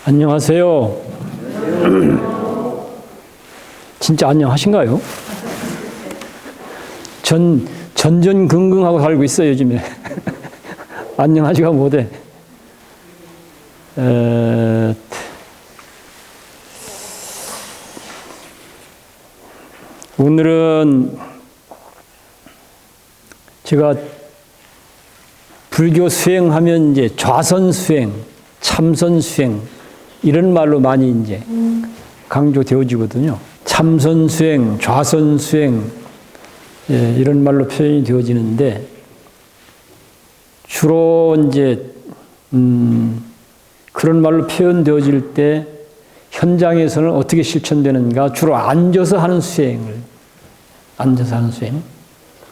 안녕하세요. 진짜 안녕하신가요? 전전긍긍하고 살고 있어요, 요즘에. 안녕하지가 못해. 오늘은 제가 불교 수행하면 이제 좌선 수행, 참선 수행 이런 말로 많이 이제 강조되어지거든요. 참선 수행, 좌선 수행 이런 말로 표현이 되어지는데 주로 이제 그런 말로 표현되어질 때 현장에서는 어떻게 실천되는가? 주로 앉아서 하는 수행.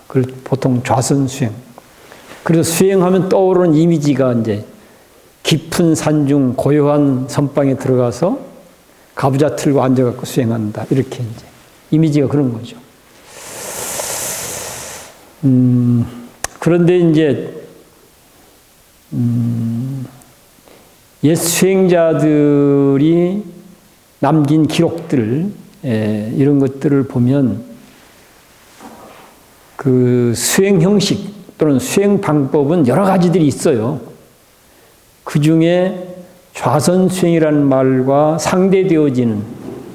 그걸 보통 좌선 수행. 그래서 수행하면 떠오르는 이미지가 이제 깊은 산중 고요한 선방에 들어가서 가부좌 틀고 앉아갖고 수행한다. 이렇게 이제 이미지가 그런 거죠. 그런데 이제 옛 수행자들이 남긴 기록들 이런 것들을 보면 그 수행 형식 또는 수행 방법은 여러 가지들이 있어요. 그 중에 좌선 수행이라는 말과 상대되어지는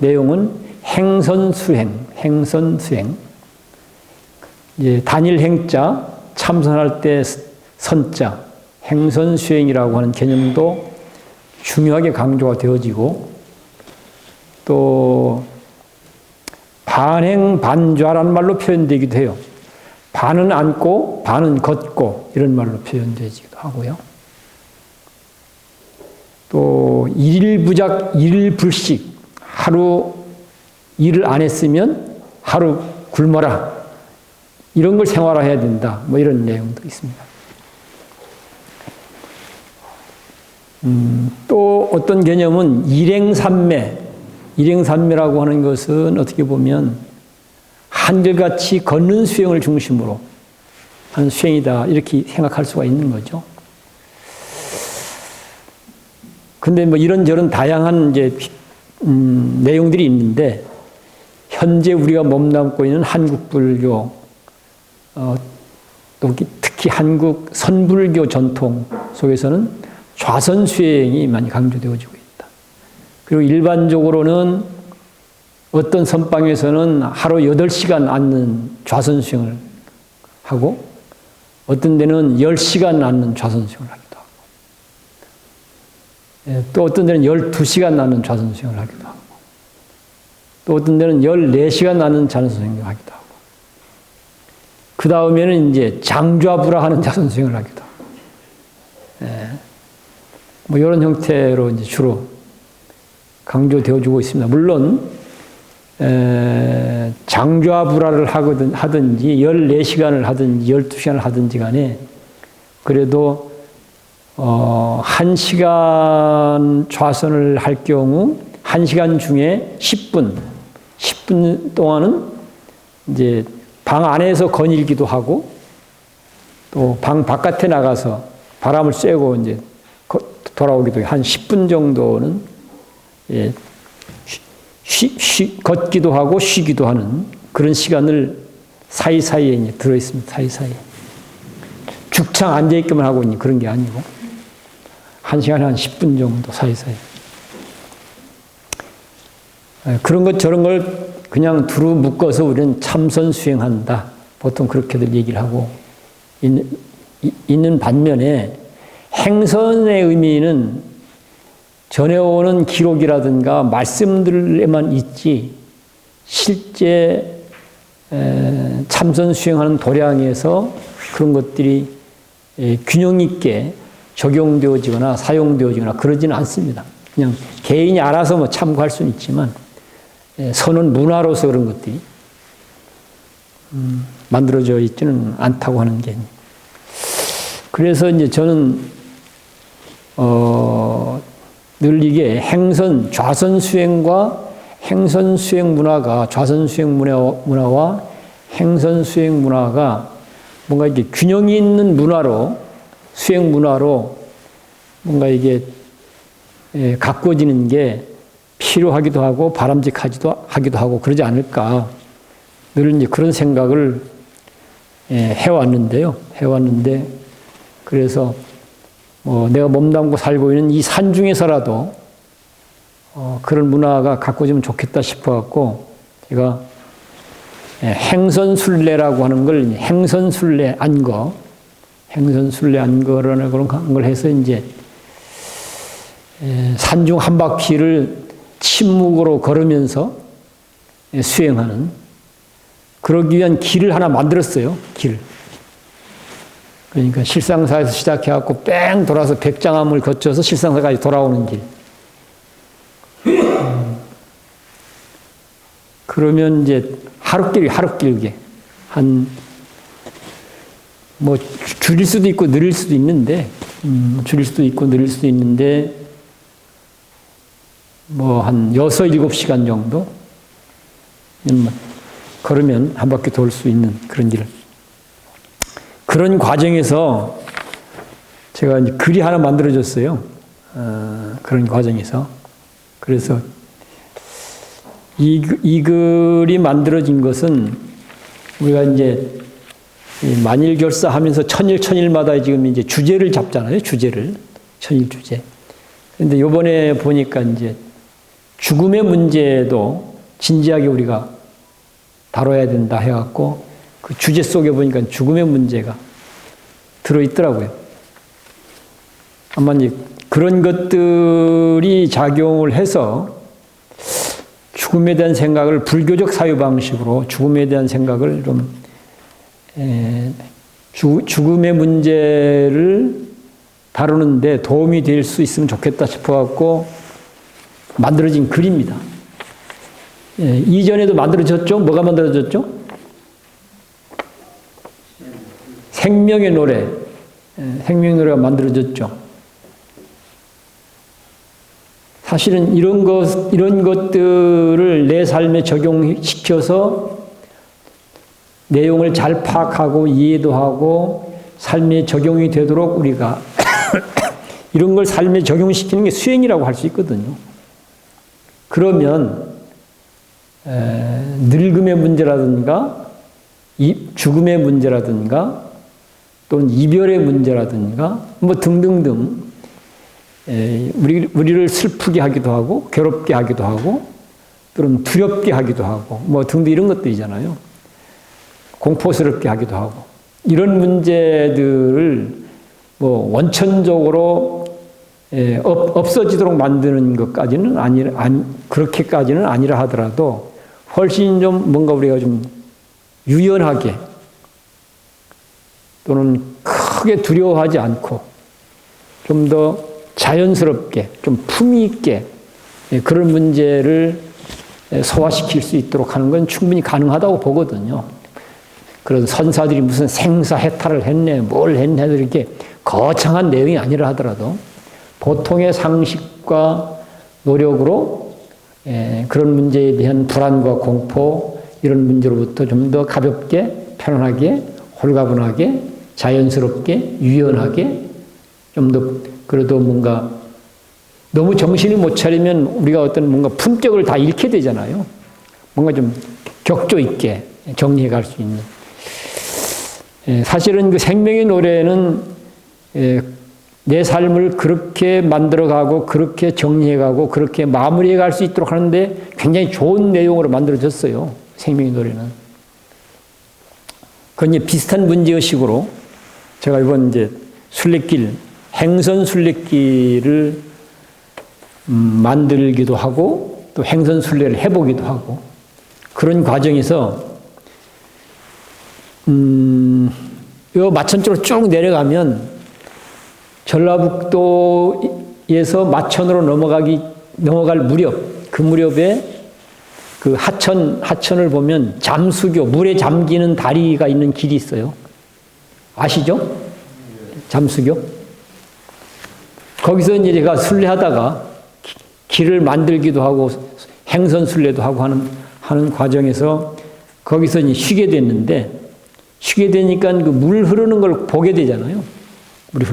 내용은 행선 수행. 이제 단일 행자, 참선할 때 선자, 행선 수행이라고 하는 개념도 중요하게 강조가 되어지고 또 반행 반좌라는 말로 표현되기도 해요. 반은 앉고 반은 걷고 이런 말로 표현되기도 하고요. 또 일일부작 일일불식, 하루 일을 안 했으면 하루 굶어라 이런 걸 생활화해야 된다. 뭐 이런 내용도 있습니다. 또 어떤 개념은 일행삼매라고 하는 것은 어떻게 보면 한결같이 걷는 수행을 중심으로 하는 수행이다. 이렇게 생각할 수가 있는 거죠. 근데 뭐 이런저런 다양한 이제, 내용들이 있는데, 현재 우리가 몸담고 있는 한국 불교, 또 특히 한국 선불교 전통 속에서는 좌선 수행이 많이 강조되어지고 있다. 그리고 일반적으로는 어떤 선방에서는 하루 8시간 앉는 좌선 수행을 하고 어떤 데는 10시간 앉는 좌선 수행을 하기도 하고 또 어떤 데는 12시간 앉는 좌선 수행을 하기도 하고 또 어떤 데는 14시간 앉는 좌선 수행을 하기도 하고 그 다음에는 이제 장좌부라 하는 좌선 수행을 하기도 하고 뭐 이런 형태로 이제 주로 강조되어지고 있습니다. 물론 장좌부라를 하든지 14시간을 하든지 12시간을 하든지 간에 그래도 1시간 좌선을 할 경우 1시간 중에 10분 동안은 이제 방 안에서 거닐기도 하고 또 방 바깥에 나가서 바람을 쐬고 이제 돌아오기도 해요. 한 10분 정도는 예, 걷기도 하고 쉬기도 하는 그런 시간을 사이사이에 이제 들어있습니다. 사이사이에. 죽창 앉아있기만 하고 있는 그런 게 아니고, 1시간에 한 10분 정도 사이사이. 그런 것, 저런 걸 그냥 두루 묶어서 우리는 참선 수행한다. 보통 그렇게들 얘기를 하고 있는 반면에 행선의 의미는 전해오는 기록이라든가 말씀들에만 있지 실제 참선 수행하는 도량에서 그런 것들이 균형 있게 적용되어지거나 사용되어지거나 그러지는 않습니다. 그냥 개인이 알아서 뭐 참고할 수는 있지만 선은 문화로서 그런 것들이 만들어져 있지는 않다고 하는 게. 그래서 이제 저는 늘 이게 행선, 좌선 수행과 행선 수행 문화가, 좌선 수행 문화와 행선 수행 문화가 뭔가 이게 균형이 있는 문화로, 수행 문화로 뭔가 이게 가꿔지는 게 필요하기도 하고 바람직하기도 하고 그러지 않을까. 늘 이제 그런 생각을 해왔는데요. 그래서 내가 몸담고 살고 있는 이 산 중에서라도 그런 문화가 가꿔지면 좋겠다 싶어갖고 제가 행선순례라고 하는 걸 행선순례 안거라는 그런 걸 해서 이제 산중 한 바퀴를 침묵으로 걸으면서 수행하는 그러기 위한 길을 하나 만들었어요. 길. 그러니까 실상사에서 시작해갖고 뺑 돌아서 백장암을 거쳐서 실상사까지 돌아오는 길. 그러면 이제 하루길게 줄일 수도 있고 느릴 수도 있는데, 한 6, 7시간 정도 걸으면 한 바퀴 돌 수 있는 그런 길. 그런 과정에서 제가 이제 글이 하나 만들어졌어요. 그런 과정에서. 그래서 이 글이 만들어진 것은 우리가 이제 만일결사하면서 천일마다 지금 이제 주제를 잡잖아요. 천일 주제. 그런데 요번에 보니까 이제 죽음의 문제도 진지하게 우리가 다뤄야 된다 해갖고 그 주제 속에 보니까 죽음의 문제가 들어있더라고요. 아마 이제 그런 것들이 작용을 해서 죽음에 대한 생각을 불교적 사유 방식으로 죽음에 대한 생각을 죽음의 문제를 다루는데 도움이 될 수 있으면 좋겠다 싶어갖고 만들어진 글입니다. 이전에도 만들어졌죠? 뭐가 만들어졌죠? 생명의 노래. 생명의 노래가 만들어졌죠. 사실은 이런 것들을 내 삶에 적용시켜서 내용을 잘 파악하고 이해도 하고 삶에 적용이 되도록 우리가 이런 걸 삶에 적용시키는 게 수행이라고 할 수 있거든요. 그러면 늙음의 문제라든가 죽음의 문제라든가 또는 이별의 문제라든가 등등등 우리를 슬프게 하기도 하고 괴롭게 하기도 하고 또는 두렵게 하기도 하고 등등 이런 것들이잖아요. 공포스럽게 하기도 하고 이런 문제들을 원천적으로 없어지도록 만드는 것까지는 그렇게까지는 아니라 하더라도 훨씬 좀 뭔가 우리가 좀 유연하게 또는 크게 두려워하지 않고 좀 더 자연스럽게 좀 품위 있게 그런 문제를 소화시킬 수 있도록 하는 건 충분히 가능하다고 보거든요. 그런 선사들이 무슨 생사해탈을 했네, 뭘 했네, 이렇게 거창한 내용이 아니라 하더라도 보통의 상식과 노력으로 그런 문제에 대한 불안과 공포 이런 문제로부터 좀 더 가볍게, 편안하게, 홀가분하게, 자연스럽게, 유연하게 좀 더 그래도 뭔가 너무 정신을 못 차리면 우리가 어떤 뭔가 품격을 다 잃게 되잖아요. 뭔가 좀 격조 있게 정리해 갈 수 있는. 사실은 그 생명의 노래는 내 삶을 그렇게 만들어가고 그렇게 정리해가고 그렇게 마무리해갈 수 있도록 하는데 굉장히 좋은 내용으로 만들어졌어요. 생명의 노래는. 그건 이제 비슷한 문제의식으로 제가 이번 이제 순례길, 행선 순례길을 만들기도 하고 또 행선 순례를 해보기도 하고 그런 과정에서 요 마천쪽으로 쭉 내려가면 전라북도에서 마천으로 넘어갈 무렵, 그 무렵에 그 하천을 보면 잠수교, 물에 잠기는 다리가 있는 길이 있어요. 아시죠? 잠수교? 거기서 이제 제가 순례하다가 길을 만들기도 하고 행선 순례도 하고 하는 과정에서 거기서 이제 쉬게 되니까 그 물 흐르는 걸 보게 되잖아요. 물이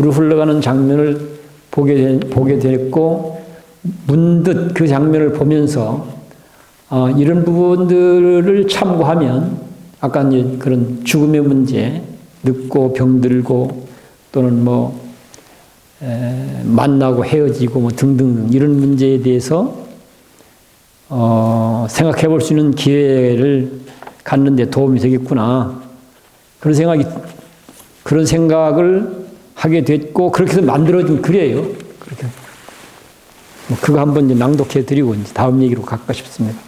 흘러가는 장면을 보게 됐고, 문득 그 장면을 보면서 이런 부분들을 참고하면 아까 이제 그런 죽음의 문제, 늙고 병들고 또는 만나고 헤어지고 등등등 이런 문제에 대해서 생각해 볼 수 있는 기회를 갖는 데 도움이 되겠구나. 그런 생각을 하게 됐고, 그렇게 해서 만들어진 글이에요. 그렇게. 그거 한번 이제 낭독해 드리고 이제 다음 얘기로 갈까 싶습니다.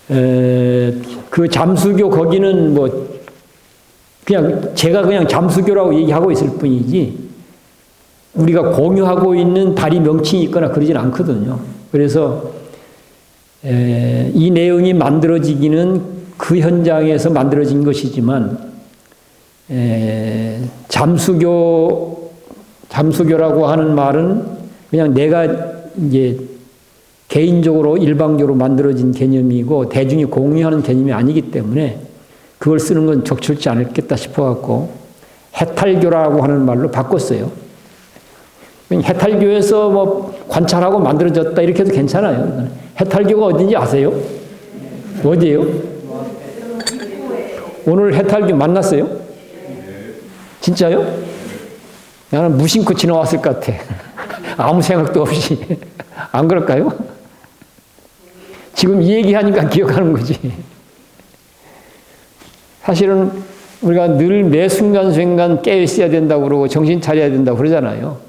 그 잠수교 거기는 제가 그냥 잠수교라고 얘기하고 있을 뿐이지, 우리가 공유하고 있는 다리 명칭이 있거나 그러진 않거든요. 그래서, 이 내용이 만들어지기는 그 현장에서 만들어진 것이지만, 잠수교라고 하는 말은 그냥 내가 이제 개인적으로 일방적으로 만들어진 개념이고 대중이 공유하는 개념이 아니기 때문에 그걸 쓰는 건 적절치 않겠다 싶어갖고 해탈교라고 하는 말로 바꿨어요. 해탈교에서 관찰하고 만들어졌다 이렇게 해도 괜찮아요. 해탈교가 어딘지 아세요? 어디예요? 오늘 해탈교 만났어요? 진짜요? 나는 무심코 지나왔을 것 같아. 아무 생각도 없이. 안 그럴까요? 지금 이 얘기하니까 기억하는 거지. 사실은 우리가 늘 매 순간순간 깨어 있어야 된다고 그러고 정신 차려야 된다고 그러잖아요.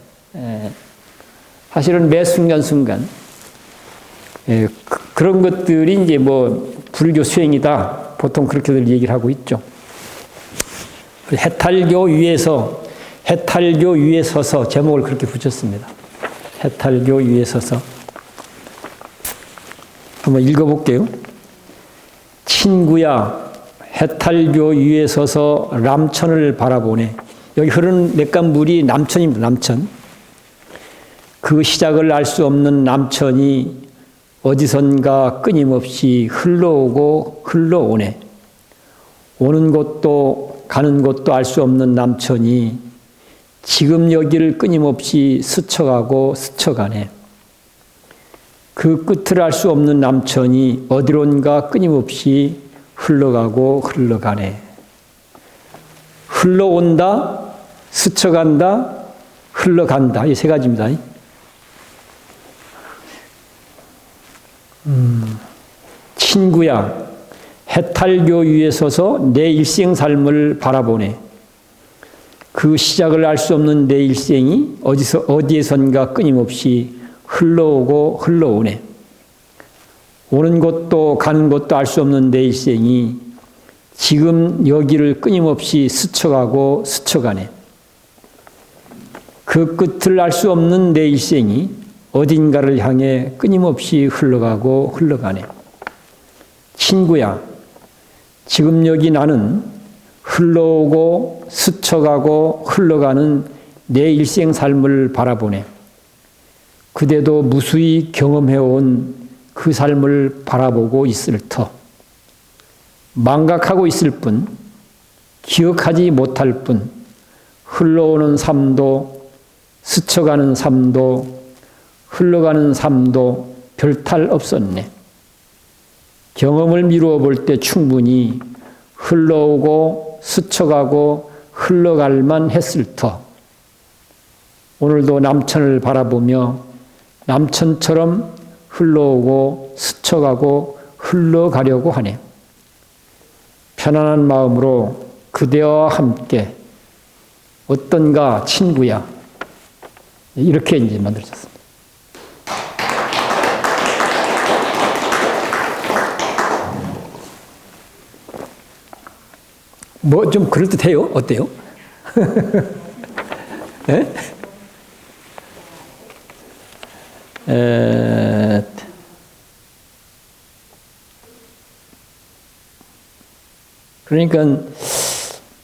사실은 매 순간순간. 그런 것들이 이제 불교 수행이다. 보통 그렇게들 얘기를 하고 있죠. 해탈교 위에 서서 제목을 그렇게 붙였습니다. 해탈교 위에 서서. 한번 읽어볼게요. 친구야, 해탈교 위에 서서 남천을 바라보네. 여기 흐르는 냇간 물이 남천입니다. 남천. 그 시작을 알 수 없는 남천이 어디선가 끊임없이 흘러오고 흘러오네. 오는 곳도 가는 곳도 알 수 없는 남천이 지금 여기를 끊임없이 스쳐가고 스쳐가네. 그 끝을 알 수 없는 남천이 어디론가 끊임없이 흘러가고 흘러가네. 흘러온다, 스쳐간다, 흘러간다. 이 세 가지입니다. 친구야, 해탈교 위에 서서 내 일생 삶을 바라보네. 그 시작을 알 수 없는 내 일생이 어디에선가 끊임없이 흘러오고 흘러오네. 오는 곳도 가는 곳도 알 수 없는 내 일생이 지금 여기를 끊임없이 스쳐가고 스쳐가네. 그 끝을 알 수 없는 내 일생이 어딘가를 향해 끊임없이 흘러가고 흘러가네. 친구야, 지금 여기 나는 흘러오고 스쳐가고 흘러가는 내 일생 삶을 바라보네. 그대도 무수히 경험해온 그 삶을 바라보고 있을 터. 망각하고 있을 뿐, 기억하지 못할 뿐, 흘러오는 삶도, 스쳐가는 삶도, 흘러가는 삶도 별탈 없었네. 경험을 미루어 볼 때 충분히 흘러오고 스쳐가고 흘러갈만 했을 터. 오늘도 남천을 바라보며 남천처럼 흘러오고 스쳐가고 흘러가려고 하네. 편안한 마음으로 그대와 함께 어떤가 친구야. 이렇게 이제 만들어졌습니다. 좀 그럴듯해요? 어때요? 네? 그러니까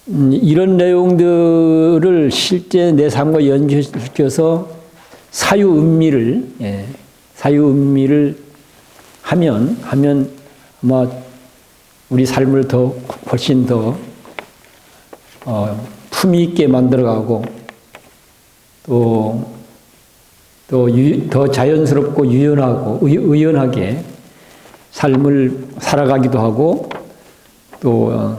이런 내용들을 실제 내 삶과 연결시켜서 사유음미를 하면 아마 우리 삶을 더 훨씬 더 품위 있게 만들어가고 더 자연스럽고 의연하게 삶을 살아가기도 하고 또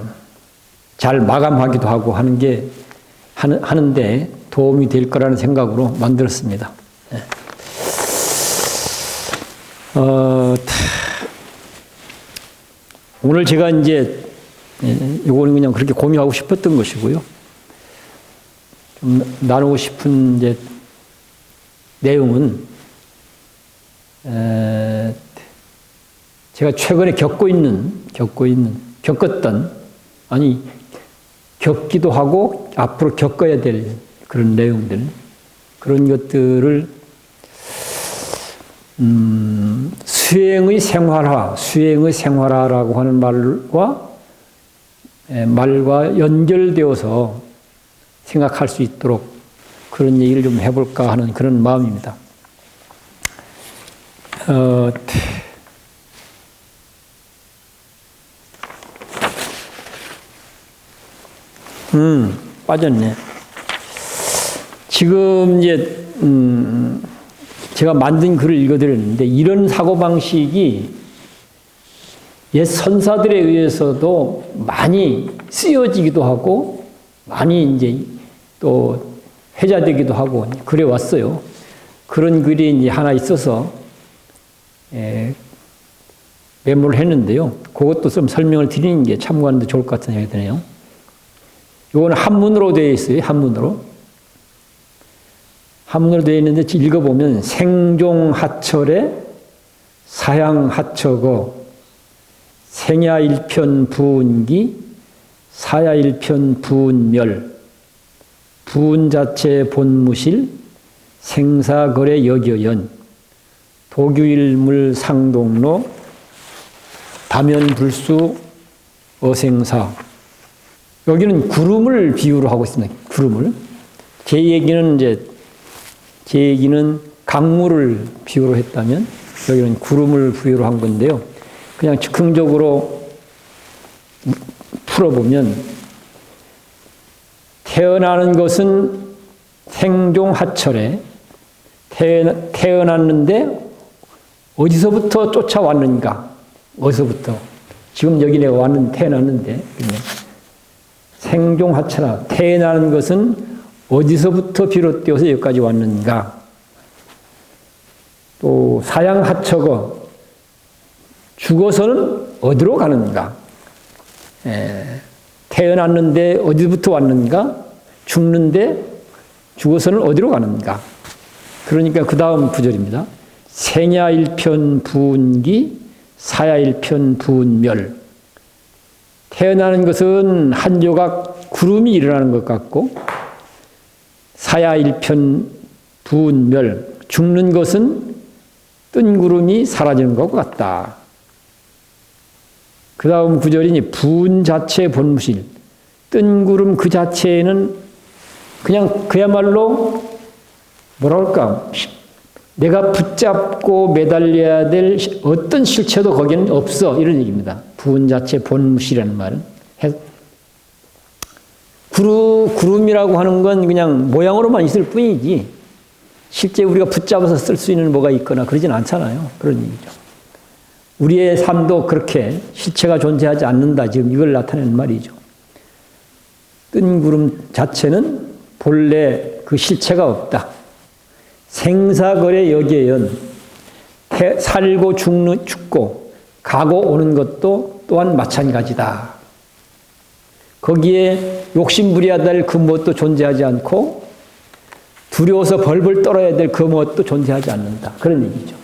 잘 마감하기도 하고 하는데 도움이 될 거라는 생각으로 만들었습니다. 오늘 제가 이제 이거는 그냥 그렇게 공유하고 싶었던 것이고요. 좀 나누고 싶은 이제 내용은 제가 최근에 겪기도 하고 앞으로 겪어야 될 그런 내용들, 그런 것들을 수행의 생활화라고 하는 말과 연결되어서 생각할 수 있도록 그런 얘기를 좀 해볼까 하는 그런 마음입니다. 빠졌네. 지금 이제 제가 만든 글을 읽어드렸는데 이런 사고방식이 옛 선사들에 의해서도 많이 쓰여지기도 하고 많이 이제 또 회자되기도 하고 그래 왔어요. 그런 글이 이제 하나 있어서 메모를 했는데요. 그것도 좀 설명을 드리는 게 참고하는 데 좋을 것 같은 생각이 드네요. 이거는 한문으로 되어 있어요. 한문으로 되어 있는데 읽어보면 생종하철에 사양하처거 생야일편 부운기 사야일편 부운멸 부운자체 본무실 생사거래 여겨연 도규일물 상동로 다면불수 어생사. 여기는 구름을 비유로 하고 있습니다. 구름을. 제 얘기는 강물을 비유로 했다면 여기는 구름을 비유로 한 건데요. 그냥 즉흥적으로 풀어보면 태어나는 것은 생종하철에 태어났는데 어디서부터 쫓아왔는가? 어디서부터? 지금 여기 내가 태어났는데 생종하철아 태어나는 것은 어디서부터 비롯되어서 여기까지 왔는가? 또 사양하처거 죽어서는 어디로 가는가? 태어났는데 어디부터 왔는가? 죽어서는 어디로 가는가? 그러니까 그 다음 구절입니다. 생야일편 부운기 사야일편 부운멸. 태어나는 것은 한 조각 구름이 일어나는 것 같고 사야일편 부운멸. 죽는 것은 뜬 구름이 사라지는 것 같다. 그 다음 구절이니 부운 자체 본무실. 뜬 구름 그 자체에는 그냥 그야말로 뭐랄까 내가 붙잡고 매달려야 될 어떤 실체도 거기는 없어. 이런 얘기입니다. 부운 자체 본무실이라는 말은. 구름이라고 하는 건 그냥 모양으로만 있을 뿐이지 실제 우리가 붙잡아서 쓸 수 있는 뭐가 있거나 그러진 않잖아요. 그런 얘기죠. 우리의 삶도 그렇게 실체가 존재하지 않는다. 지금 이걸 나타내는 말이죠. 뜬 구름 자체는 본래 그 실체가 없다. 생사거래 여기에연 살고 죽고 가고 오는 것도 또한 마찬가지다. 거기에 욕심부려야 될 그 무엇도 존재하지 않고 두려워서 벌벌 떨어야 될 그 무엇도 존재하지 않는다. 그런 얘기죠.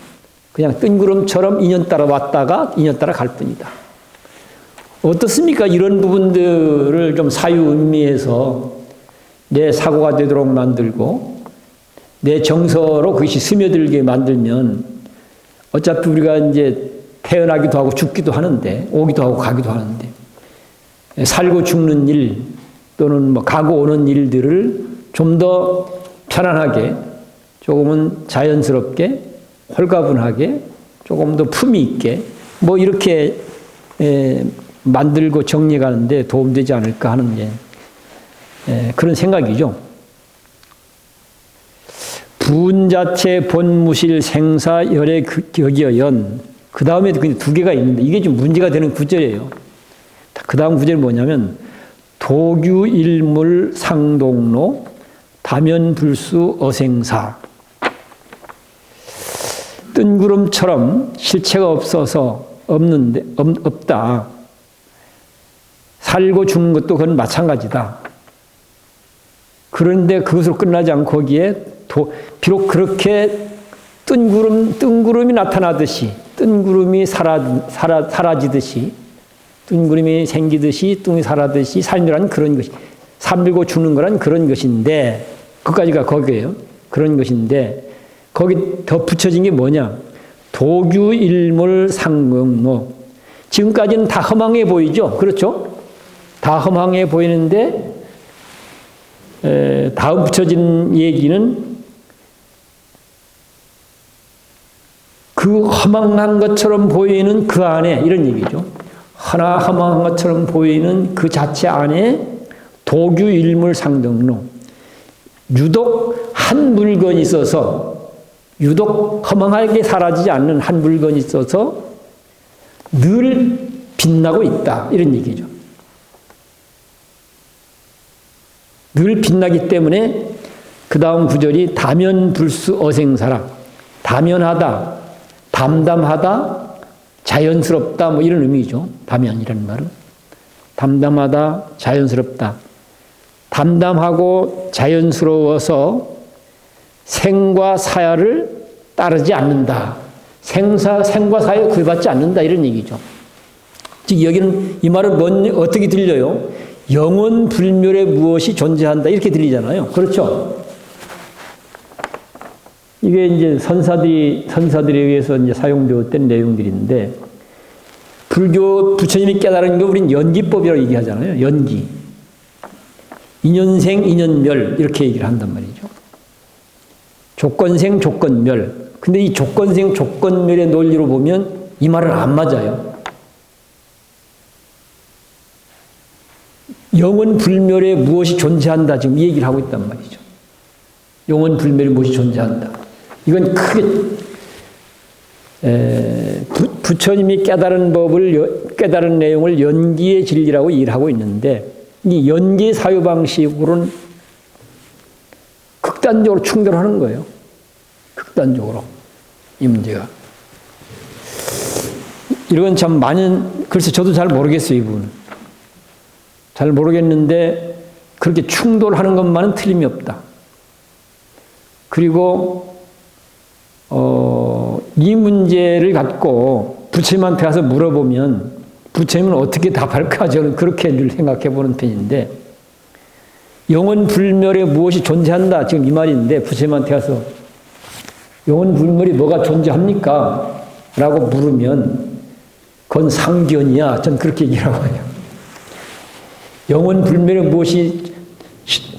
그냥 뜬구름처럼 인연 따라 왔다가 인연 따라 갈 뿐이다. 어떻습니까? 이런 부분들을 좀 사유의미해서 내 사고가 되도록 만들고 내 정서로 그것이 스며들게 만들면 어차피 우리가 이제 태어나기도 하고 죽기도 하는데 오기도 하고 가기도 하는데 살고 죽는 일 또는 뭐 가고 오는 일들을 좀 더 편안하게 조금은 자연스럽게 홀가분하게 조금 더 품위 있게 뭐 이렇게 만들고 정리하는데 도움되지 않을까 하는 그런 생각이죠. 분자체 본무실 생사 열의 격이연. 그 다음에 두 개가 있는데 이게 좀 문제가 되는 구절이에요. 그 다음 구절이 뭐냐면 도규일물 상동로 다면불수 어생사. 뜬구름처럼 실체가 없어서 없다. 살고 죽는 것도 그건 마찬가지다. 그런데 그것으로 끝나지 않고 거기에 비록 그렇게 뜬구름이 나타나듯이, 뜬구름이 사라지듯이, 뜬구름이 생기듯이, 뚱이 사라듯이 삶이란 그런 것이, 살고 죽는 거란 그런 것인데, 그까지가 거기에요. 그런 것인데, 거기 더 붙여진 게 뭐냐? 도규일물 상극로. 지금까지는 다 허망해 보이죠? 그렇죠? 다 허망해 보이는데, 다음 붙여진 얘기는 그 허망한 것처럼 보이는 그 안에, 이런 얘기죠. 하나 허망한 것처럼 보이는 그 자체 안에 도규일물 상등로. 유독 한 물건이 있어서, 유독 허망하게 사라지지 않는 한 물건이 있어서 늘 빛나고 있다. 이런 얘기죠. 늘 빛나기 때문에 그 다음 구절이 다면불수 어생사라. 다면하다, 담담하다, 자연스럽다, 뭐 이런 의미죠. 다면이라는 말은. 담담하다, 자연스럽다. 담담하고 자연스러워서 생과 사야를 따르지 않는다. 생과 사야에 구애받지 않는다. 이런 얘기죠. 즉, 여기는 이 말은 어떻게 들려요? 영원 불멸의 무엇이 존재한다. 이렇게 들리잖아요. 그렇죠? 이게 이제 선사들에 의해서 이제 사용되었던 내용들인데, 불교 부처님이 깨달은 거 우린 연기법이라고 얘기하잖아요. 연기. 인연생, 인연멸. 이렇게 얘기를 한단 말이죠. 조건생, 조건멸. 근데 이 조건생, 조건멸의 논리로 보면 이 말은 안 맞아요. 영원 불멸에 무엇이 존재한다. 지금 이 얘기를 하고 있단 말이죠. 영원 불멸에 무엇이 존재한다. 이건 크게 부처님이 깨달은 내용을 연기의 진리라고 일하고 있는데, 이 연기의 사유 방식으로는 극단적으로 충돌하는 거예요. 극단적으로. 이 문제가. 이건 참 글쎄 저도 잘 모르겠어요, 이 부분은. 잘 모르겠는데, 그렇게 충돌하는 것만은 틀림이 없다. 그리고, 이 문제를 갖고 부처님한테 가서 물어보면 부처님은 어떻게 답할까? 저는 그렇게 늘 생각해 보는 편인데, 영원 불멸에 무엇이 존재한다. 지금 이 말인데, 부처님한테 가서 영원 불멸이 뭐가 존재합니까? 라고 물으면 그건 상견이야. 전 그렇게 얘기하고 해요. 영원 불멸에 무엇이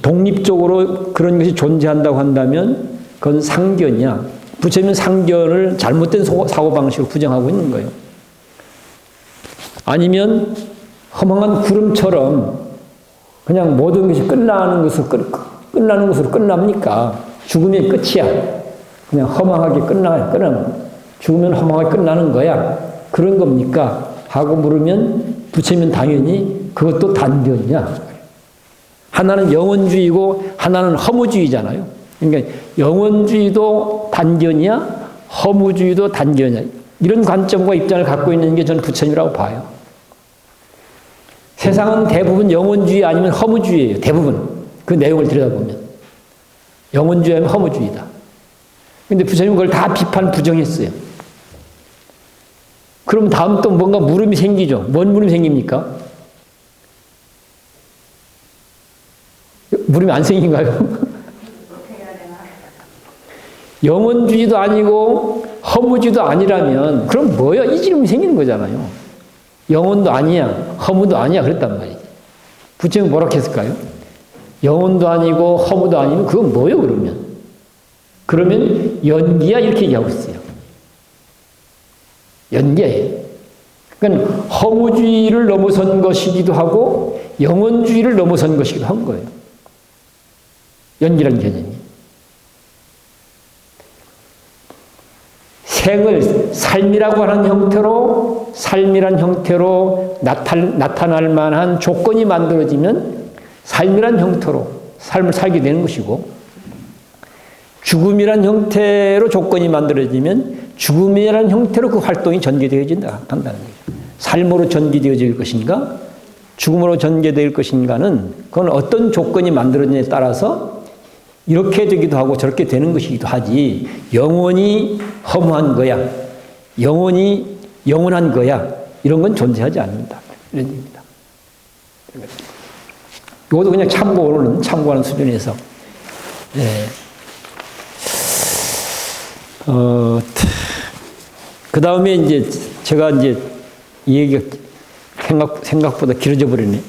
독립적으로 그런 것이 존재한다고 한다면 그건 상견이야. 부처님은 상견을 잘못된 사고방식으로 부정하고 있는 거예요. 아니면 허망한 구름처럼 그냥 모든 것이 끝나는 것으로 끝납니까? 죽으면 끝이야. 그냥 허망하게 끝나면 죽으면 허망하게 끝나는 거야. 그런 겁니까? 하고 물으면 부처님은 당연히 그것도 단견이야. 하나는 영원주의고 하나는 허무주의잖아요. 그러니까 영원주의도 단견이야, 허무주의도 단견이야. 이런 관점과 입장을 갖고 있는 게 저는 부처님이라고 봐요. 세상은 대부분 영원주의 아니면 허무주의예요. 대부분. 그 내용을 들여다보면. 영원주의 아니면 허무주의다. 근데 부처님은 그걸 다 부정했어요. 그럼 다음 또 뭔가 물음이 생기죠. 뭔 물음이 생깁니까? 물음이 안 생긴가요? 영원주의도 아니고 허무주의도 아니라면 그럼 뭐야? 이 질문이 생기는 거잖아요. 영원도 아니야, 허무도 아니야 그랬단 말이지. 부처님은 뭐라고 했을까요? 영원도 아니고 허무도 아니면 그건 뭐예요 그러면? 그러면 연기야 이렇게 얘기하고 있어요. 연기예요. 그러니까 허무주의를 넘어선 것이기도 하고 영원주의를 넘어선 것이기도 한 거예요. 연기라는 개념이. 생을 삶이라고 하는 형태로, 삶이란 형태로 나타날 만한 조건이 만들어지면 삶이란 형태로 삶을 살게 되는 것이고, 죽음이란 형태로 조건이 만들어지면 죽음이란 형태로 그 활동이 전개되어진다 한다는 거죠. 삶으로 전개되어질 것인가, 죽음으로 전개될 것인가는 그건 어떤 조건이 만들어지냐에 따라서 이렇게 되기도 하고 저렇게 되는 것이기도 하지, 영원히 허무한 거야, 영원히 영원한 거야, 이런 건 존재하지 않는다, 이런 얘기입니다. 이것도 그냥 참고하는 수준에서. 네. 그 다음에 이제 제가 이제 이 얘기가 생각보다 길어져 버리네.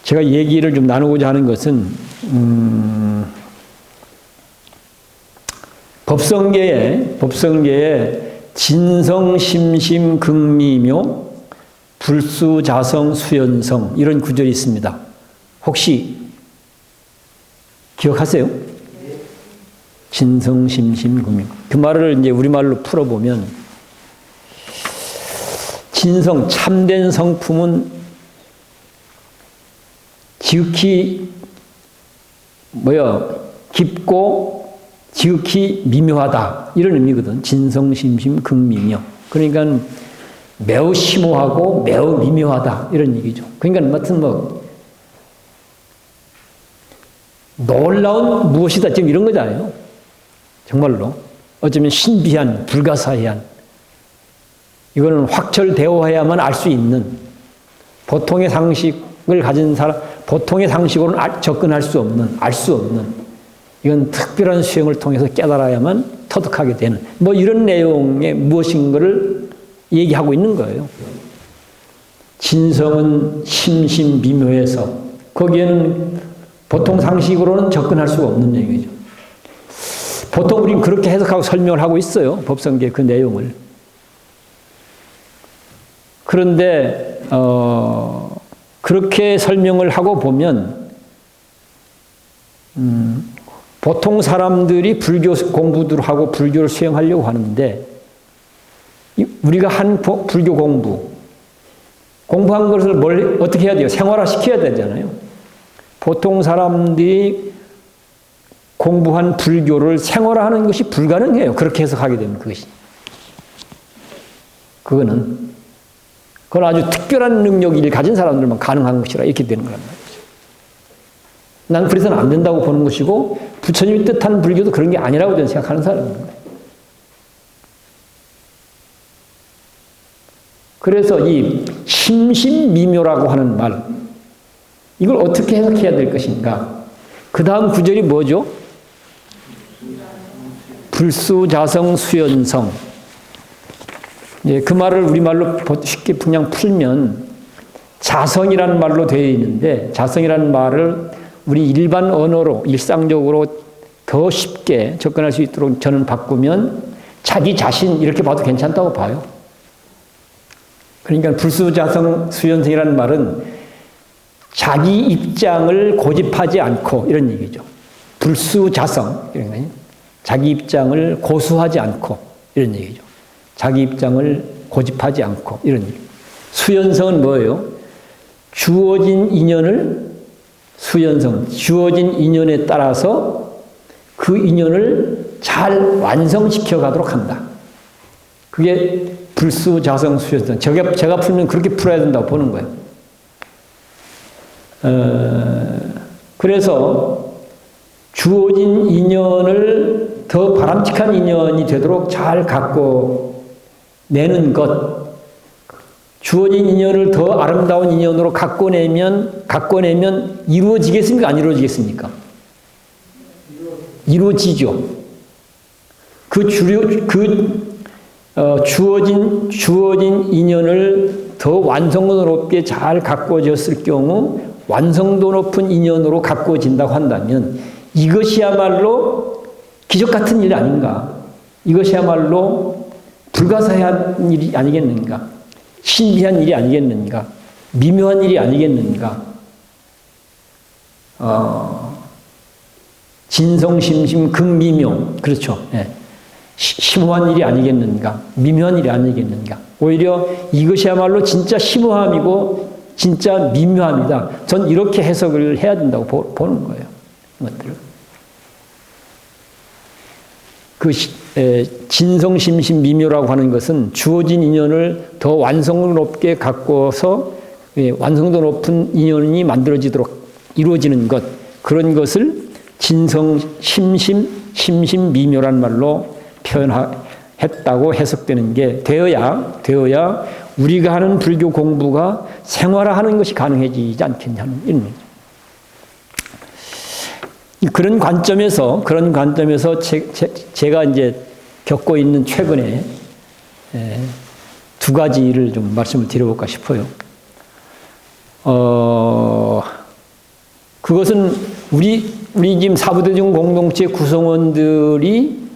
제가 얘기를 좀 나누고자 하는 것은, 법성계에 진성, 심심, 극미묘, 불수, 자성, 수연성, 이런 구절이 있습니다. 혹시 기억하세요? 진성, 심심, 극미. 그 말을 이제 우리말로 풀어보면, 진성, 참된 성품은 지극히 깊고 지극히 미묘하다, 이런 의미거든. 진성, 심심, 극미묘. 그러니까 매우 심오하고 매우 미묘하다, 이런 얘기죠. 그러니까 무슨 놀라운 무엇이다, 지금 이런 거잖아요. 정말로 어쩌면 신비한, 불가사의한, 이거는 확철대오해야만 알 수 있는, 보통의 상식을 가진 사람, 보통의 상식으로는 접근할 수 없는, 알 수 없는, 이건 특별한 수행을 통해서 깨달아야만 터득하게 되는, 이런 내용의 무엇인가를 얘기하고 있는 거예요. 진성은 심심미묘해서 거기에는 보통 상식으로는 접근할 수가 없는 얘기죠. 보통 우리는 그렇게 해석하고 설명을 하고 있어요, 법성계 그 내용을. 그런데 그렇게 설명을 하고 보면 보통 사람들이 불교 공부들 하고 불교를 수행하려고 하는데, 우리가 한 불교 공부한 것을 어떻게 해야 돼요? 생활화시켜야 되잖아요. 보통 사람들이 공부한 불교를 생활화하는 것이 불가능해요. 그렇게 해석하게 되면 그것이. 그건 아주 특별한 능력을 가진 사람들만 가능한 것이라 이렇게 되는 거란 말이죠. 난 그래서는 안 된다고 보는 것이고, 부처님이 뜻한 불교도 그런 게 아니라고 저는 생각하는 사람입니다. 그래서 이 심심미묘라고 하는 말, 이걸 어떻게 해석해야 될 것인가? 그 다음 구절이 뭐죠? 불수, 자성, 수연성. 그 말을 우리말로 쉽게 그냥 풀면 자성이라는 말로 되어 있는데, 자성이라는 말을 우리 일반 언어로 일상적으로 더 쉽게 접근할 수 있도록 저는 바꾸면 자기 자신, 이렇게 봐도 괜찮다고 봐요. 그러니까 불수, 자성, 수연성이라는 말은 자기 입장을 고집하지 않고, 이런 얘기죠. 불수, 자성, 이런 거예요. 자기 입장을 고수하지 않고, 이런 얘기죠. 자기 입장을 고집하지 않고, 이런 얘기. 수연성은 뭐예요? 주어진 인연을, 수연성, 주어진 인연에 따라서 그 인연을 잘 완성시켜 가도록 한다. 그게 불수, 자성, 수연성. 제가 풀면 그렇게 풀어야 된다고 보는 거예요. 그래서 주어진 인연을 더 바람직한 인연이 되도록 잘 갖고 내는 것, 주어진 인연을 더 아름다운 인연으로 갖고 내면 이루어지겠습니까? 안 이루어지겠습니까? 이루어지죠. 주어진 인연을 더 완성도 높게 잘 가꿔졌을 경우, 완성도 높은 인연으로 가꿔진다고 한다면 이것이야말로 기적 같은 일 아닌가? 이것이야말로 불가사의한 일이 아니겠는가? 신비한 일이 아니겠는가? 미묘한 일이 아니겠는가? 진성심심 극미묘. 그렇죠. 예. 심오한 일이 아니겠는가. 미묘한 일이 아니겠는가. 오히려 이것이야말로 진짜 심오함이고 진짜 미묘함이다. 전 이렇게 해석을 해야 된다고 보는 거예요. 이것들을. 그 진성심심 미묘라고 하는 것은 주어진 인연을 더 완성도 높게 갖고서 완성도 높은 인연이 만들어지도록 이루어지는 것, 그런 것을 진성심심 심심미묘란 말로 표현했다고 해석되는 게 되어야 우리가 하는 불교 공부가 생활화하는 것이 가능해지지 않겠냐는 의미죠. 그런 관점에서 제가 이제 겪고 있는 최근에 두 가지를 좀 말씀을 드려볼까 싶어요. 그것은 우리 지금 사부대중 공동체 구성원들이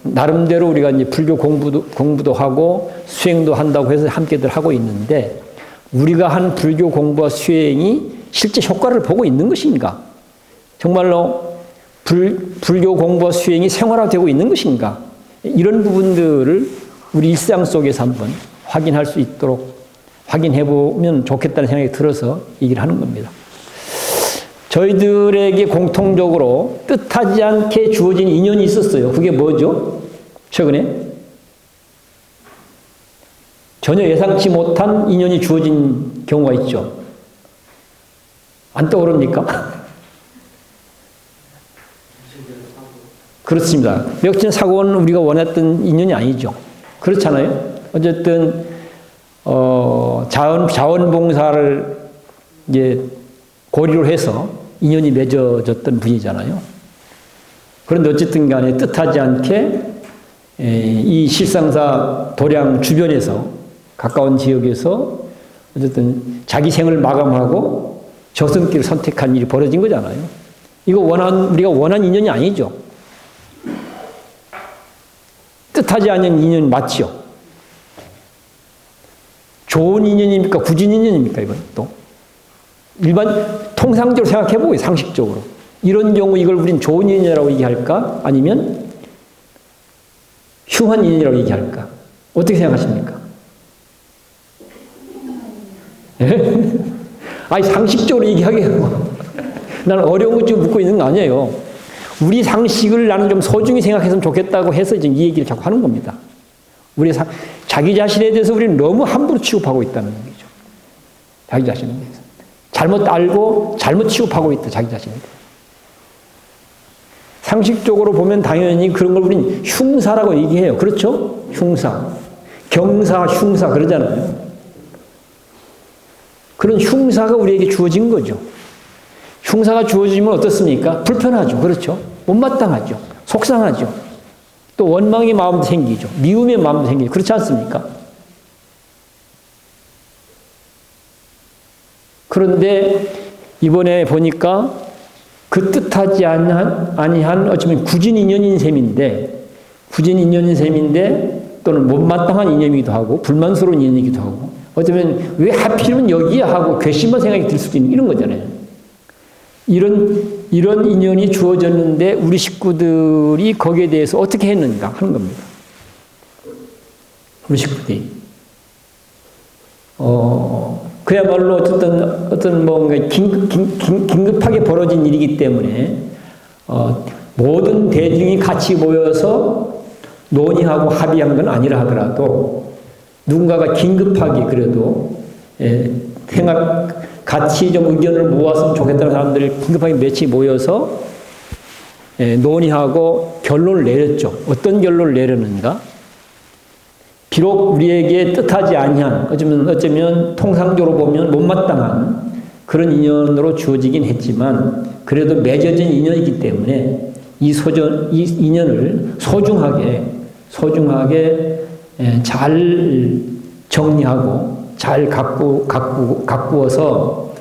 나름대로 우리가 이제 불교 공부도 하고 수행도 한다고 해서 함께들 하고 있는데, 우리가 한 불교 공부와 수행이 실제 효과를 보고 있는 것인가? 정말로 불교 공부와 수행이 생활화되고 있는 것인가? 이런 부분들을 우리 일상 속에서 한번 확인할 수 있도록 확인해보면 좋겠다는 생각이 들어서 얘기를 하는 겁니다. 저희들에게 공통적으로 뜻하지 않게 주어진 인연이 있었어요. 그게 뭐죠? 최근에 전혀 예상치 못한 인연이 주어진 경우가 있죠. 안 떠오릅니까? 그렇습니다. 멱친 사고는 우리가 원했던 인연이 아니죠. 그렇잖아요. 어쨌든 자원봉사를 이제 고리로 해서 인연이 맺어졌던 분이잖아요. 그런데 어쨌든 간에 뜻하지 않게 이 실상사 도량 주변에서, 가까운 지역에서 어쨌든 자기 생을 마감하고 저승길을 선택한 일이 벌어진 거잖아요. 이거 우리가 원한 인연이 아니죠. 뜻하지 않은 인연이 맞죠. 좋은 인연입니까? 굳은 인연입니까? 이건 또 통상적으로 생각해보고, 상식적으로 이런 경우 이걸 우린 좋은 인연이라고 얘기할까? 아니면 흉한 인연이라고 얘기할까? 어떻게 생각하십니까? 예? 아니, 상식적으로 얘기하게요. 나는 어려운 것 좀 묻고 있는 거 아니에요. 우리 상식을 나는 좀 소중히 생각했으면 좋겠다고 해서 지금 이 얘기를 자꾸 하는 겁니다. 자기 자신에 대해서 우리는 너무 함부로 취급하고 있다는 얘기죠. 자기 자신에 대해서. 잘못 알고 잘못 취급하고 있다, 자기 자신에 대해서. 상식적으로 보면 당연히 그런 걸 우리는 흉사라고 얘기해요. 그렇죠? 흉사. 경사, 흉사 그러잖아요. 그런 흉사가 우리에게 주어진 거죠. 흉사가 주어지면 어떻습니까? 불편하죠. 그렇죠? 못마땅하죠. 속상하죠. 또 원망의 마음도 생기죠. 미움의 마음도 생기죠. 그렇지 않습니까? 그런데 이번에 보니까 그 뜻하지 아니한 어쩌면 굳은 인연인 셈인데, 또는 못마땅한 인연이기도 하고 불만스러운 인연이기도 하고, 어쩌면 왜 하필이면 여기야 하고 괘씸한 생각이 들 수도 있는 이런 거잖아요. 이런 인연이 주어졌는데 우리 식구들이 거기에 대해서 어떻게 했는가 하는 겁니다. 우리 식구들이. 그야말로 어떤 뭔가 긴급하게 벌어진 일이기 때문에, 모든 대중이 같이 모여서 논의하고 합의한 건 아니라 하더라도, 누군가가 긴급하게 그래도, 같이 좀 의견을 모았으면 좋겠다는 사람들이 긴급하게 몇이 모여서 논의하고 결론을 내렸죠. 어떤 결론을 내렸는가? 비록 우리에게 뜻하지 아니한, 어쩌면 통상적으로 보면 못마땅한 그런 인연으로 주어지긴 했지만, 그래도 맺어진 인연이기 때문에 이 인연을 소중하게 잘 정리하고 잘 가꾸어서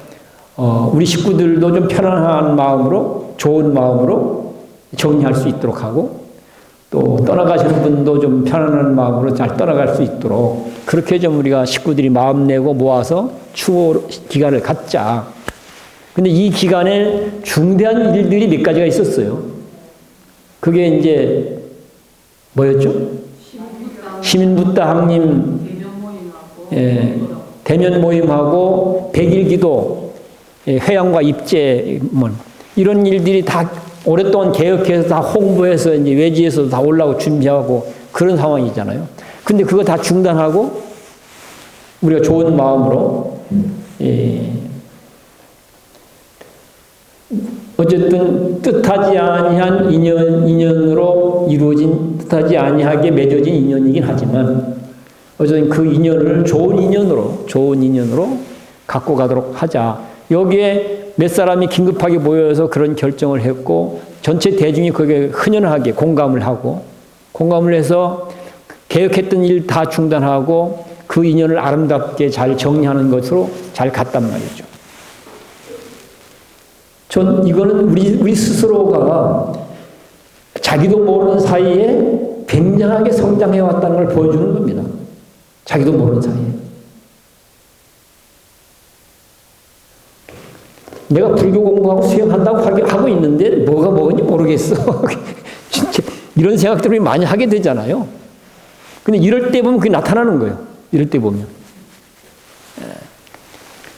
우리 식구들도 좀 편안한 마음으로, 좋은 마음으로 정리할 수 있도록 하고, 또 떠나가시는 분도 좀 편안한 마음으로 잘 떠나갈 수 있도록, 그렇게 좀 우리가 식구들이 마음 내고 모아서 추모 기간을 갖자. 근데 이 기간에 중대한 일들이 몇 가지가 있었어요. 그게 이제 뭐였죠? 시민부다항림 대면 모임하고 백일기도, 회양과 입제, 이런 일들이 다 오랫동안 개혁해서 다 홍보해서 이제 외지에서도 다 올라오고 준비하고 그런 상황이잖아요. 근데 그거 다 중단하고 우리가 좋은 마음으로 어쨌든 뜻하지 아니한 인연으로 이루어진, 뜻하지 아니하게 맺어진 인연이긴 하지만 어쨌든 그 인연을 좋은 인연으로 갖고 가도록 하자. 여기에 몇 사람이 긴급하게 모여서 그런 결정을 했고 전체 대중이 거기에 흔연하게 공감을 해서 개혁했던 일 다 중단하고 그 인연을 아름답게 잘 정리하는 것으로 잘 갔단 말이죠. 전 이거는 우리 스스로가 자기도 모르는 사이에 굉장하게 성장해 왔다는 걸 보여주는 겁니다. 자기도 모르는 사이에. 내가 불교 공부하고 수행한다고 하고 있는데 뭐가 뭐인지 모르겠어. 진짜 이런 생각들을 많이 하게 되잖아요. 근데 이럴 때 보면 그게 나타나는 거예요. 이럴 때 보면.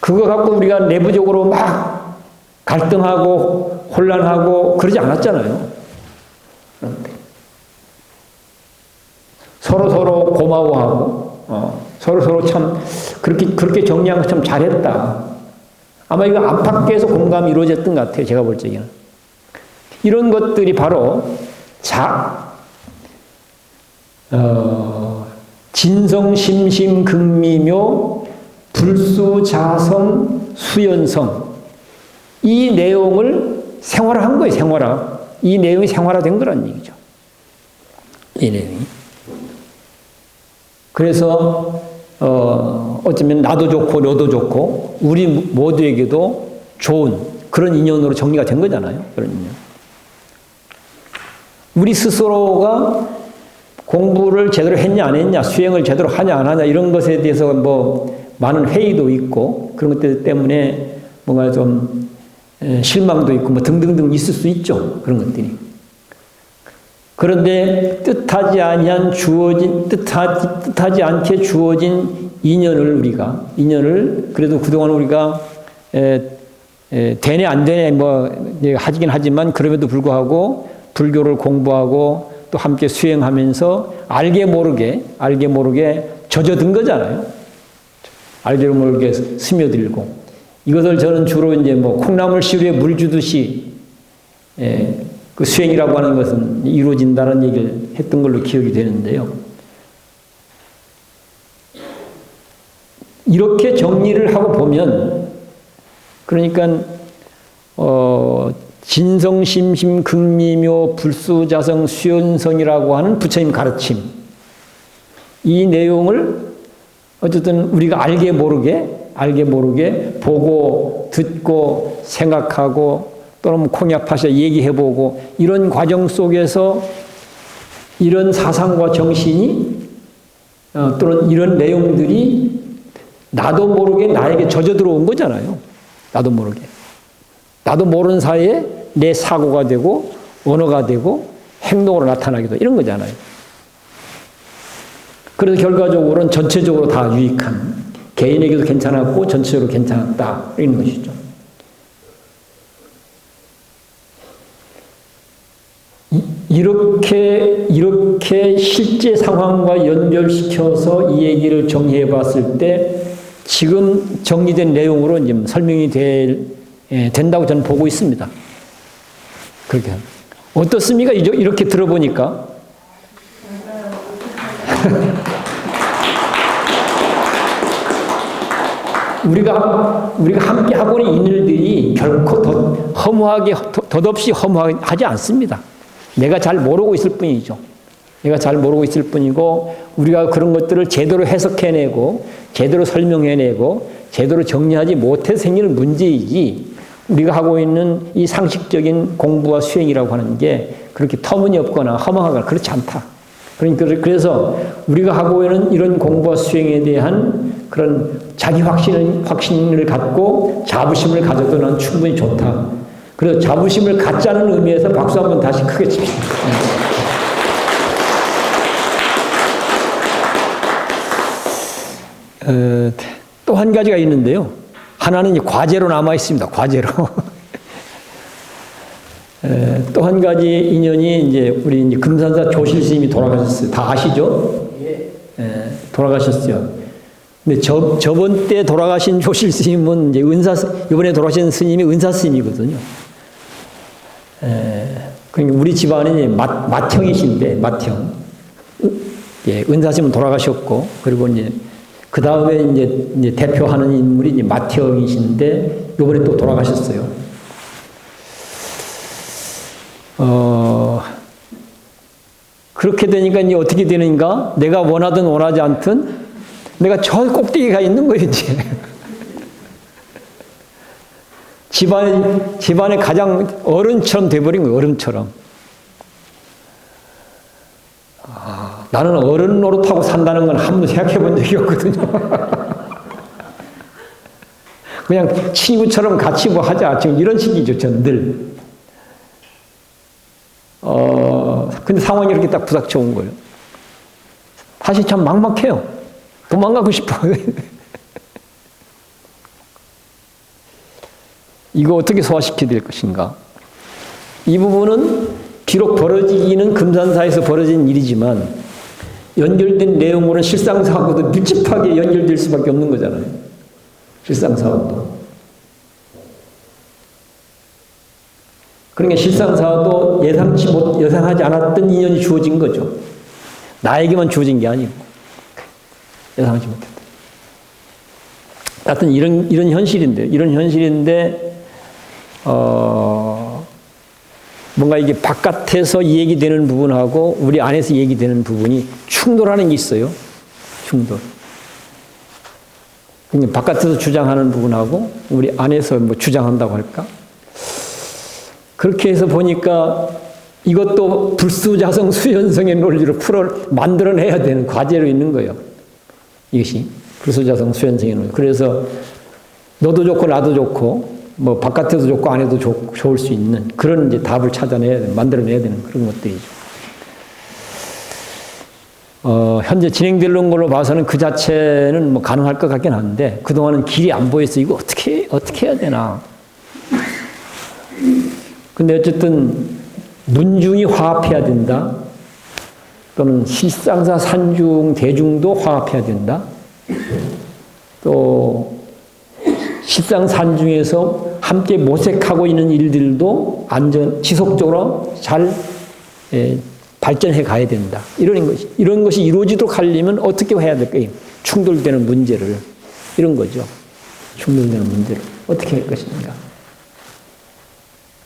그거 갖고 우리가 내부적으로 막 갈등하고 혼란하고 그러지 않았잖아요. 서로 고마워하고 서로 참 그렇게 정리한 거 참 잘했다. 아마 이거 안팎에서 공감이 이루어졌던 것 같아요. 제가 볼 적에는. 이런 것들이 바로 진성심심극미묘 불수자성 수연성, 이 내용을 생활화한 거예요. 생활화. 이 내용이 생활화된 거란 얘기죠. 이 내용이. 그래서 어쩌면 나도 좋고 너도 좋고 우리 모두에게도 좋은 그런 인연으로 정리가 된 거잖아요. 그런 인연. 우리 스스로가 공부를 제대로 했냐 안 했냐, 수행을 제대로 하냐 안 하냐 이런 것에 대해서 많은 회의도 있고 그런 것들 때문에 뭔가 좀 실망도 있고 등등등 있을 수 있죠. 그런 것들이. 그런데 뜻하지 않게 주어진 인연을 그래도 그동안 우리가 되네 안 되네 하긴 하지만 그럼에도 불구하고 불교를 공부하고 또 함께 수행하면서 알게 모르게 젖어든 거잖아요. 알게 모르게 스며들고 이것을 저는 주로 이제 콩나물 시루에 물 주듯이 그 수행이라고 하는 것은 이루어진다는 얘기를 했던 걸로 기억이 되는데요. 이렇게 정리를 하고 보면 그러니까 진성심심극미묘 불수자성 수연성이라고 하는 부처님 가르침, 이 내용을 어쨌든 우리가 알게 모르게 보고 듣고 생각하고 또는 콩약파셔 얘기해보고 이런 과정 속에서 이런 사상과 정신이 또는 이런 내용들이 나도 모르게 나에게 젖어 들어온 거잖아요. 나도 모르는 사이에 내 사고가 되고 언어가 되고 행동으로 나타나기도 이런 거잖아요. 그래서 결과적으로는 전체적으로 다 유익한, 개인에게도 괜찮았고 전체적으로 괜찮았다 이런 것이죠. 이렇게 실제 상황과 연결시켜서 이 얘기를 정리해 봤을 때 지금 정리된 내용으로 이제 설명이 된다고 저는 보고 있습니다. 그렇게. 어떻습니까? 이렇게 들어보니까. 우리가 함께 하고 있는 일들이 결코 덧없이 허무하지 않습니다. 내가 잘 모르고 있을 뿐이죠. 내가 잘 모르고 있을 뿐이고 우리가 그런 것들을 제대로 해석해내고 제대로 설명해내고 제대로 정리하지 못해서 생기는 문제이지 우리가 하고 있는 이 상식적인 공부와 수행이라고 하는 게 그렇게 터무니없거나 허망하거나 그렇지 않다. 그래서 우리가 하고 있는 이런 공부와 수행에 대한 그런 자기 확신을 갖고 자부심을 가져도 난 충분히 좋다. 그래서 자부심을 갖자는 의미에서 박수 한번 다시 크게 칩시다. 또 한 가지가 있는데요. 하나는 과제로 남아 있습니다. 과제로. 또 한 가지 인연이 이제 우리 이제 금산사 조실 스님이 돌아가셨어요. 다 아시죠? 돌아가셨어요. 근데 저번 때 돌아가신 조실 스님은 이제 이번에 돌아가신 스님이 은사 스님이거든요. 그러니까 우리 집안이 맏형이신데, 맏형. 예, 은사 스님은 돌아가셨고, 그리고 이제 그 다음에 이제 대표하는 인물이 이제 맏형이신데, 이번에 또 돌아가셨어요. 그렇게 되니까 이제 어떻게 되는가? 내가 원하든 원하지 않든 내가 저 꼭대기에 가 있는 거예요, 이제. 집안의 가장 어른처럼 돼버린 거예요, 어른처럼. 나는 어른 노릇하고 산다는 건 한 번도 생각해 본 적이 없거든요. 그냥 친구처럼 같이 뭐 하자. 지금 이런 식이죠, 전 늘. 근데 상황이 이렇게 딱 부닥쳐 온 거예요. 사실 참 막막해요. 도망가고 싶어요. 이거 어떻게 소화시켜야 될 것인가? 이 부분은 비록 벌어지기는 금산사에서 벌어진 일이지만 연결된 내용으로는 실상사하고도 밀접하게 연결될 수밖에 없는 거잖아요. 실상사하고도. 그러니까 실상사도 예상하지 않았던 인연이 주어진 거죠. 나에게만 주어진 게 아니고 예상하지 못했다. 하여튼 이런 현실인데 뭔가 이게 바깥에서 얘기되는 부분하고 우리 안에서 얘기되는 부분이 충돌하는 게 있어요. 충돌. 그러니까 바깥에서 주장하는 부분하고 우리 안에서 뭐 주장한다고 할까? 그렇게 해서 보니까 이것도 불수자성 수연성의 논리로 만들어내야 되는 과제로 있는 거예요. 이것이 불수자성 수연성의 논리. 그래서 너도 좋고 나도 좋고 뭐 바깥에도 좋고 안에도 좋을 수 있는 그런 이제 답을 만들어내야 되는 그런 것들이죠. 현재 진행되는 걸로 봐서는 그 자체는 뭐 가능할 것 같긴 한데 그동안은 길이 안 보여서 이거 어떻게 해야 되나. 근데 어쨌든 문중이 화합해야 된다. 또는 실상사 산중 대중도 화합해야 된다. 또 실상 산중에서 함께 모색하고 있는 일들도 지속적으로 잘 발전해 가야 된다. 이런 것이 이루어지도록 하려면 어떻게 해야 될까요? 충돌되는 문제를 이런 거죠. 충돌되는 문제를 어떻게 할 것인가.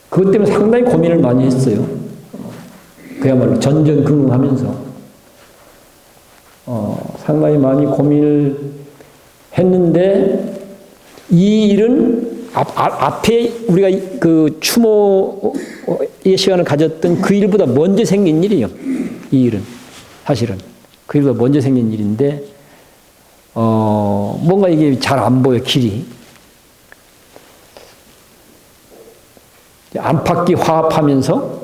그것 때문에 상당히 고민을 많이 했어요. 그야말로 전전긍긍하면서 상당히 많이 고민을 했는데 이 일은 앞에 우리가 그 추모의 시간을 가졌던 그 일보다 먼저 생긴 일이에요. 이 일은 사실은 그 일보다 먼저 생긴 일인데 뭔가 이게 잘 안 보여 길이. 안팎이 화합하면서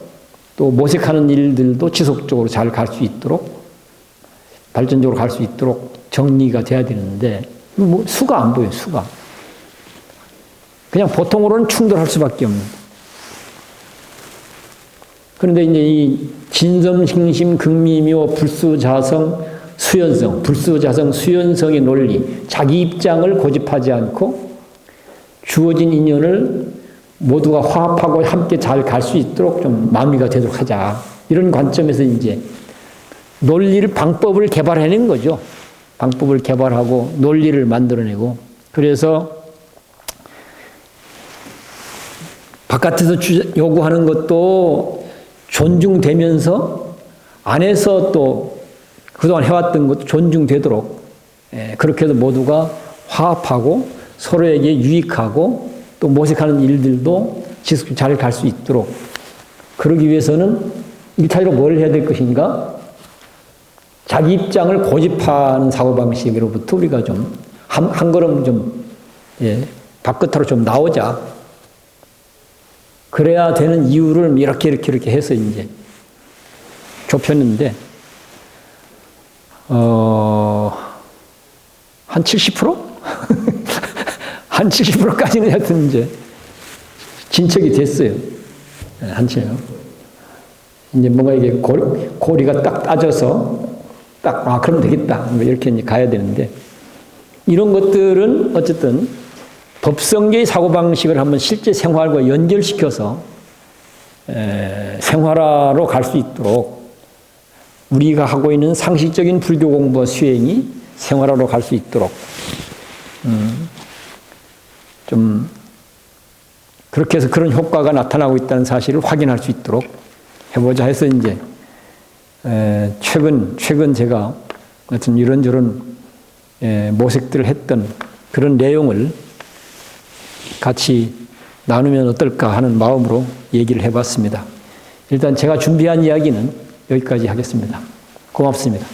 또 모색하는 일들도 지속적으로 잘 갈 수 있도록 발전적으로 갈 수 있도록 정리가 돼야 되는데 뭐 수가 안 보여요. 수가. 그냥 보통으로는 충돌할 수밖에 없는. 그런데 이제 이 진섬싱심 극미묘 불수자성 수연성의 논리, 자기 입장을 고집하지 않고 주어진 인연을 모두가 화합하고 함께 잘 갈 수 있도록 좀 마무리가 되도록 하자. 이런 관점에서 이제 방법을 개발해낸 거죠. 방법을 개발하고 논리를 만들어내고. 그래서 바깥에서 요구하는 것도 존중되면서 안에서 또 그동안 해왔던 것도 존중되도록 그렇게 해서 모두가 화합하고 서로에게 유익하고 또 모색하는 일들도 지속 잘 갈 수 있도록 그러기 위해서는 일차적으로 뭘 해야 될 것인가? 자기 입장을 고집하는 사고방식으로부터 우리가 좀 한 걸음 좀, 예, 바깥으로 좀 나오자. 그래야 되는 이유를 이렇게 해서 이제 좁혔는데, 한 70%? 한 70%까지는 하여튼 이제 진척이 됐어요. 한채요. 이제 뭔가 이게 고리가 딱 따져서 딱, 그러면 되겠다. 뭐 이렇게 이제 가야 되는데, 이런 것들은 어쨌든 법성계의 사고방식을 한번 실제 생활과 연결시켜서 생활화로 갈 수 있도록 우리가 하고 있는 상식적인 불교 공부와 수행이 생활화로 갈 수 있도록 좀 그렇게 해서 그런 효과가 나타나고 있다는 사실을 확인할 수 있도록 해보자 해서 이제 최근 제가 어떤 이런저런 모색들을 했던 그런 내용을 같이 나누면 어떨까 하는 마음으로 얘기를 해봤습니다. 일단 제가 준비한 이야기는 여기까지 하겠습니다. 고맙습니다.